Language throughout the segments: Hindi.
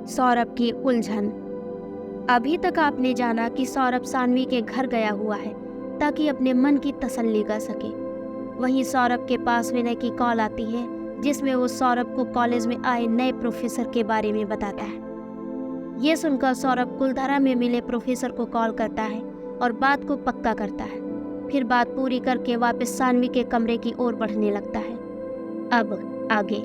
सौरभ की उलझन। अभी तक आपने जाना कि सौरभ सानवी के घर गया हुआ है ताकि अपने मन की तसल्ली कर सके। वहीं सौरभ के पास विनय की कॉल आती है जिसमें वो सौरभ को कॉलेज में आए नए प्रोफेसर के बारे में बताता है। ये सुनकर सौरभ कुलधारा में मिले प्रोफेसर को कॉल करता है और बात को पक्का करता है। फिर बात पूरी करके वापस सानवी के कमरे की ओर बढ़ने लगता है। अब आगे।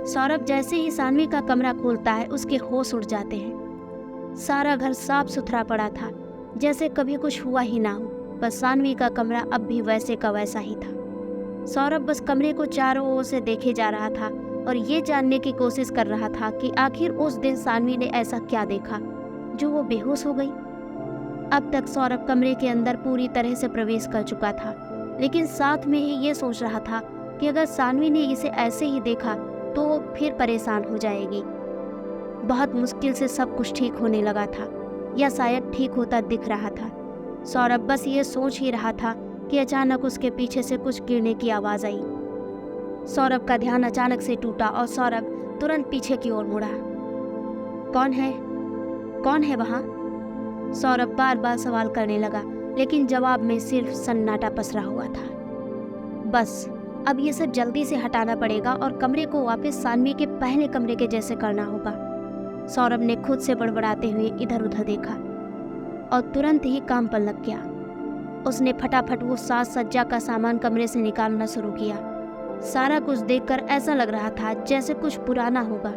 सौरभ जैसे ही सानवी का कमरा खोलता है उसके होश उड़ जाते हैं। सारा घर साफ सुथरा पड़ा था, जैसे कभी कुछ हुआ ही ना हो। बस सानवी का कमरा अब भी वैसे का वैसा ही था। सौरभ बस कमरे को चारों ओर से देखे जा रहा था और ये जानने की कोशिश कर रहा था कि आखिर उस दिन सानवी ने ऐसा क्या देखा जो वो बेहोश हो गई। अब तक सौरभ कमरे के अंदर पूरी तरह से प्रवेश कर चुका था, लेकिन साथ में ही ये सोच रहा था कि अगर सानवी ने इसे ऐसे ही देखा तो वो फिर परेशान हो जाएगी। बहुत मुश्किल से सब कुछ ठीक होने लगा था, या शायद ठीक होता दिख रहा था। सौरभ बस ये सोच ही रहा था कि अचानक उसके पीछे से कुछ गिरने की आवाज़ आई। सौरभ का ध्यान अचानक से टूटा और सौरभ तुरंत पीछे की ओर मुड़ा। कौन है? कौन है वहाँ? सौरभ बार बार सवाल करने लगा, लेकिन जवाब में सिर्फ सन्नाटा पसरा हुआ था। बस अब ये सब जल्दी से हटाना पड़ेगा और कमरे को वापस सानवी के पहले कमरे के जैसे करना होगा। सौरभ ने खुद से बड़बड़ाते हुए इधर उधर देखा और तुरंत ही काम पर लग गया। उसने फटाफट वो साज सज्जा का सामान कमरे से निकालना शुरू किया। सारा कुछ देखकर ऐसा लग रहा था जैसे कुछ पुराना होगा,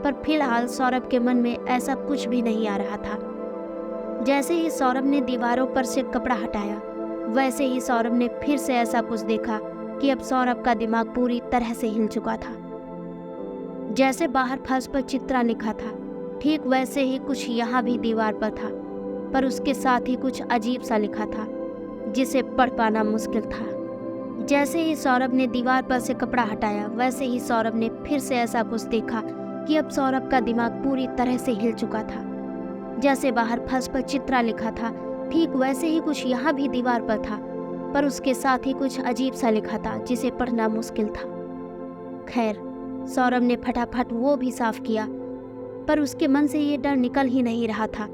पर फिलहाल सौरभ के मन में ऐसा कुछ भी नहीं आ रहा था। जैसे ही सौरभ ने दीवारों पर से कपड़ा हटाया, वैसे ही सौरभ ने फिर से ऐसा कुछ देखा कि अब सौरभ का दिमाग पूरी तरह से हिल चुका था। जैसे बाहर फर्श पर चित्रा लिखा था, ठीक वैसे ही कुछ यहाँ भी दीवार पर था, पर उसके साथ ही कुछ अजीब सा लिखा था जिसे पढ़ पाना मुश्किल था। जैसे ही सौरभ ने दीवार पर से कपड़ा हटाया, वैसे ही सौरभ ने फिर से ऐसा कुछ देखा कि अब सौरभ का दिमाग पूरी तरह से हिल चुका था। जैसे बाहर फर्श पर चित्रा लिखा था, ठीक वैसे ही कुछ यहाँ भी दीवार पर था, पर उसके साथ ही कुछ अजीब सा लिखा था जिसे पढ़ना मुश्किल था। खैर, सौरभ ने फटाफट वो भी साफ किया, पर उसके मन से ये डर निकल ही नहीं रहा था।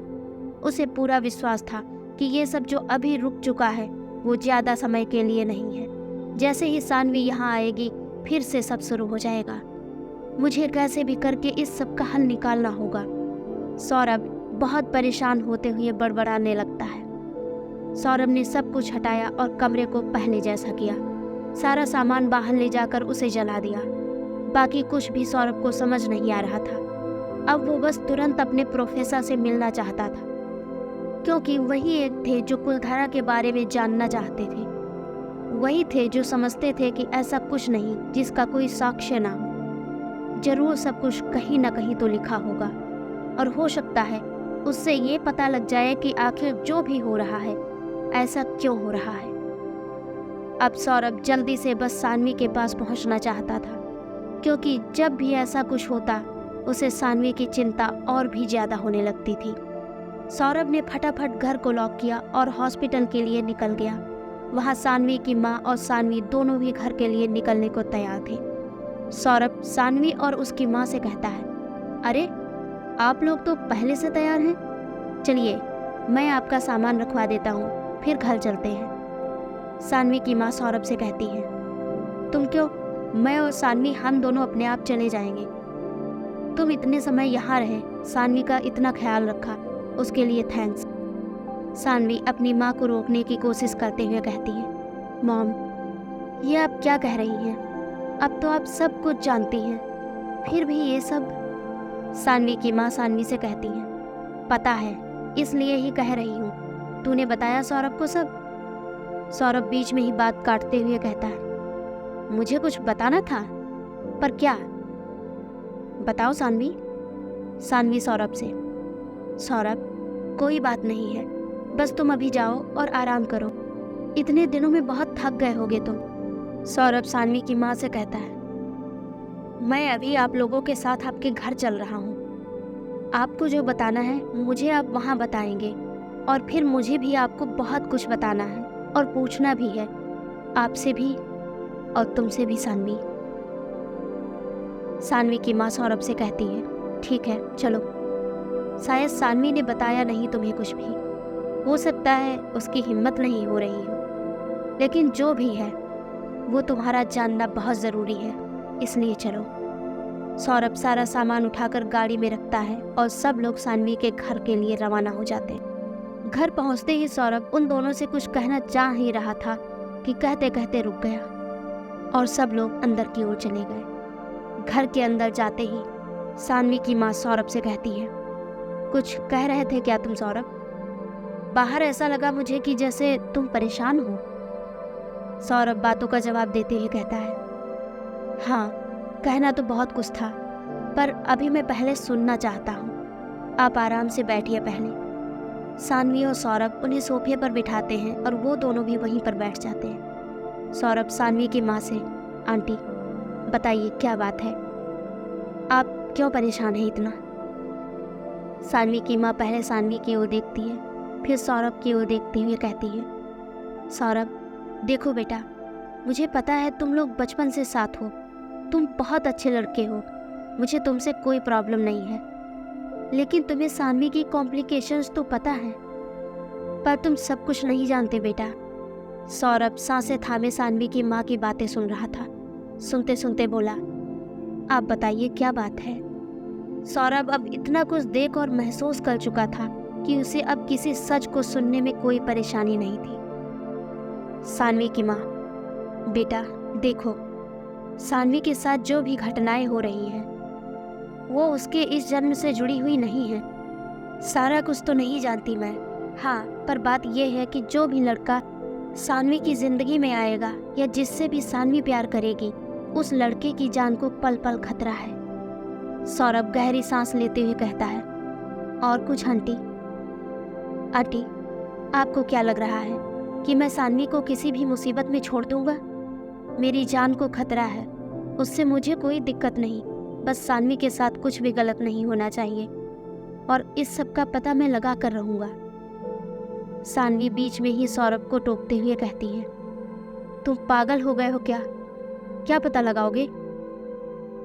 उसे पूरा विश्वास था कि ये सब जो अभी रुक चुका है वो ज़्यादा समय के लिए नहीं है। जैसे ही सानवी यहाँ आएगी फिर से सब शुरू हो जाएगा। मुझे कैसे भी करके इस सब का हल निकालना होगा। सौरभ बहुत परेशान होते हुए बड़बड़ाने लगता है। सौरभ ने सब कुछ हटाया और कमरे को पहले जैसा किया। सारा सामान बाहर ले जाकर उसे जला दिया। बाकी कुछ भी सौरभ को समझ नहीं आ रहा था। अब वो बस तुरंत अपने प्रोफेसर से मिलना चाहता था, क्योंकि वही एक थे जो कुलधारा के बारे में जानना चाहते थे। वही थे जो समझते थे कि ऐसा कुछ नहीं जिसका कोई साक्ष्य ना हो। जरूर सब कुछ कहीं ना कहीं तो लिखा होगा, और हो सकता है उससे ये पता लग जाए कि आखिर जो भी हो रहा है ऐसा क्यों हो रहा है। अब सौरभ जल्दी से बस सानवी के पास पहुंचना चाहता था, क्योंकि जब भी ऐसा कुछ होता उसे सानवी की चिंता और भी ज़्यादा होने लगती थी। सौरभ ने फटाफट घर को लॉक किया और हॉस्पिटल के लिए निकल गया। वहाँ सानवी की माँ और सानवी दोनों भी घर के लिए निकलने को तैयार थे। सौरभ सानवी और उसकी माँ से कहता है, अरे आप लोग तो पहले से तैयार हैं, चलिए मैं आपका सामान रखवा देता हूँ, फिर घर चलते हैं। सानवी की माँ सौरभ से कहती है, तुम क्यों, मैं और सानवी हम दोनों अपने आप चले जाएंगे। तुम इतने समय यहाँ रहे, सानवी का इतना ख्याल रखा, उसके लिए थैंक्स। सानवी अपनी माँ को रोकने की कोशिश करते हुए कहती है, मॉम ये आप क्या कह रही हैं? अब तो आप सब कुछ जानती हैं, फिर भी ये सब। सानवी की माँ सानवी से कहती है, पता है इसलिए ही कह रही हूँ, तूने बताया सौरभ को सब? सौरभ बीच में ही बात काटते हुए कहता है, मुझे कुछ बताना था, पर क्या? बताओ सानवी। सानवी सौरभ से, सौरभ कोई बात नहीं है, बस तुम अभी जाओ और आराम करो, इतने दिनों में बहुत थक गए होगे तुम। सौरभ सानवी की माँ से कहता है, मैं अभी आप लोगों के साथ आपके घर चल रहा हूँ, आपको जो बताना है मुझे आप वहाँ बताएंगे, और फिर मुझे भी आपको बहुत कुछ बताना है और पूछना भी है, आपसे भी और तुमसे भी। सानवी की माँ सौरभ से कहती है, ठीक है चलो। शायद सानवी ने बताया नहीं तुम्हें कुछ भी, हो सकता है उसकी हिम्मत नहीं हो रही हो, लेकिन जो भी है वो तुम्हारा जानना बहुत ज़रूरी है, इसलिए चलो। सौरभ सारा सामान उठाकर गाड़ी में रखता है और सब लोग सानवी के घर के लिए रवाना हो जाते हैं। घर पहुंचते ही सौरभ उन दोनों से कुछ कहना चाह ही रहा था कि कहते कहते रुक गया और सब लोग अंदर की ओर चले गए। घर के अंदर जाते ही सानवी की माँ सौरभ से कहती है, कुछ कह रहे थे क्या तुम सौरभ? बाहर ऐसा लगा मुझे कि जैसे तुम परेशान हो। सौरभ बातों का जवाब देते हुए कहता है, हाँ कहना तो बहुत कुछ था, पर अभी मैं पहले सुनना चाहता हूँ। आप आराम से बैठिए पहले। सानवी और सौरभ उन्हें सोफे पर बिठाते हैं और वो दोनों भी वहीं पर बैठ जाते हैं। सौरभ सानवी की माँ से, आंटी बताइए क्या बात है, आप क्यों परेशान हैं इतना? सानवी की माँ पहले सानवी की ओर देखती है, फिर सौरभ की ओर देखते हुए कहती है, सौरभ देखो बेटा, मुझे पता है तुम लोग बचपन से साथ हो, तुम बहुत अच्छे लड़के हो, मुझे तुमसे कोई प्रॉब्लम नहीं है, लेकिन तुम्हें सानवी की कॉम्प्लिकेशंस तो पता है, पर तुम सब कुछ नहीं जानते बेटा। सौरभ सांसें थामे सानवी की माँ की बातें सुन रहा था। सुनते सुनते बोला, आप बताइए क्या बात है? सौरभ अब इतना कुछ देख और महसूस कर चुका था कि उसे अब किसी सच को सुनने में कोई परेशानी नहीं थी। सानवी की माँ, बेटा देखो, सानवी के साथ जो भी घटनाएं हो रही हैं वो उसके इस जन्म से जुड़ी हुई नहीं है। सारा कुछ तो नहीं जानती मैं, हाँ पर बात यह है कि जो भी लड़का सानवी की जिंदगी में आएगा या जिससे भी सानवी प्यार करेगी, उस लड़के की जान को पल पल खतरा है। सौरभ गहरी सांस लेते हुए कहता है, और कुछ आंटी? आंटी आपको क्या लग रहा है कि मैं सानवी को किसी भी मुसीबत में छोड़ दूंगा? मेरी जान को खतरा है, उससे मुझे कोई दिक्कत नहीं, बस सानवी के साथ कुछ भी गलत नहीं होना चाहिए और इस सब का पता मैं लगा कर रहूंगा। सानवी बीच में ही सौरभ को टोकते हुए कहती है, तुम पागल हो गए हो क्या? क्या पता लगाओगे?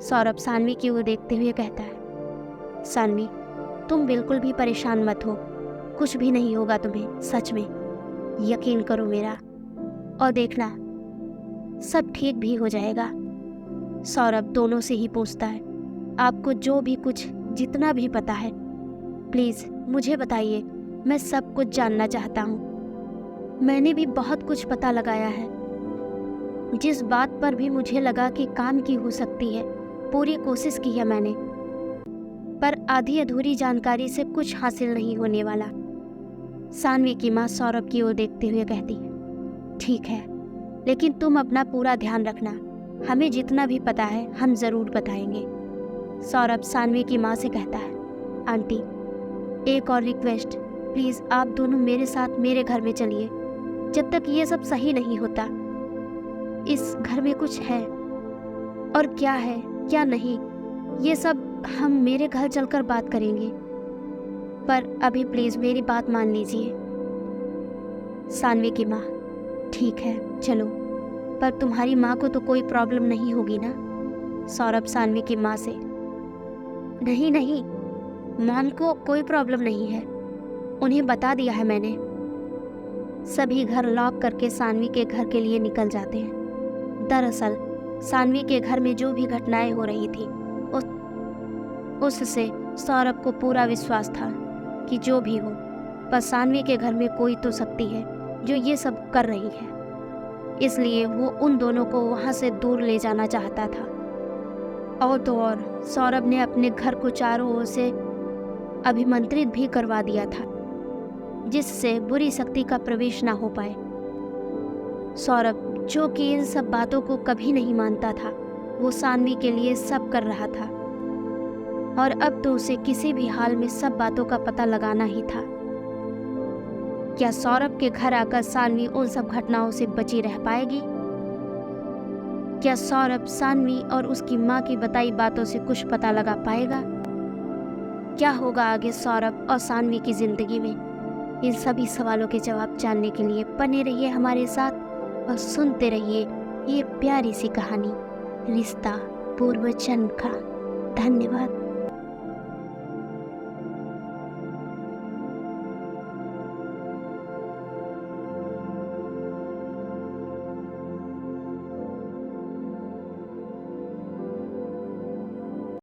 सौरभ सानवी की ओर देखते हुए कहता है, सानवी तुम बिल्कुल भी परेशान मत हो, कुछ भी नहीं होगा तुम्हें, सच में यकीन करो मेरा, और देखना सब ठीक भी हो जाएगा। सौरभ दोनों से ही पूछता है, आपको जो भी कुछ जितना भी पता है प्लीज़ मुझे बताइए, मैं सब कुछ जानना चाहता हूँ। मैंने भी बहुत कुछ पता लगाया है, जिस बात पर भी मुझे लगा कि काम की हो सकती है पूरी कोशिश की है मैंने, पर आधी अधूरी जानकारी से कुछ हासिल नहीं होने वाला। सानवी की माँ सौरभ की ओर देखते हुए कहती है, ठीक है, लेकिन तुम अपना पूरा ध्यान रखना, हमें जितना भी पता है हम ज़रूर बताएंगे। सौरभ सानवी की माँ से कहता है, आंटी एक और रिक्वेस्ट, प्लीज़ आप दोनों मेरे साथ मेरे घर में चलिए, जब तक ये सब सही नहीं होता। इस घर में कुछ है, और क्या है क्या नहीं ये सब हम मेरे घर चलकर बात करेंगे, पर अभी प्लीज़ मेरी बात मान लीजिए। सानवी की माँ, ठीक है चलो, पर तुम्हारी माँ को तो कोई प्रॉब्लम नहीं होगी ना? सौरभ सानवी की माँ से, नहीं नहीं, मॉम को कोई प्रॉब्लम नहीं है, उन्हें बता दिया है मैंने। सभी घर लॉक करके सानवी के घर के लिए निकल जाते हैं। दरअसल सानवी के घर में जो भी घटनाएं हो रही थी उससे सौरभ को पूरा विश्वास था कि जो भी हो, पर सानवी के घर में कोई तो शक्ति है जो ये सब कर रही है, इसलिए वो उन दोनों को वहाँ से दूर ले जाना चाहता था। और तो और सौरभ ने अपने घर को चारों ओर से अभिमंत्रित भी करवा दिया था, जिससे बुरी शक्ति का प्रवेश ना हो पाए। सौरभ जो कि इन सब बातों को कभी नहीं मानता था, वो सानवी के लिए सब कर रहा था, और अब तो उसे किसी भी हाल में सब बातों का पता लगाना ही था। क्या सौरभ के घर आकर सानवी उन सब घटनाओं से बची रह पाएगी? क्या सौरभ सानवी और उसकी माँ की बताई बातों से कुछ पता लगा पाएगा? क्या होगा आगे सौरभ और सानवी की जिंदगी में? इन सभी सवालों के जवाब जानने के लिए बने रहिए हमारे साथ और सुनते रहिए ये प्यारी सी कहानी रिश्ता पूर्व जन्म का। धन्यवाद।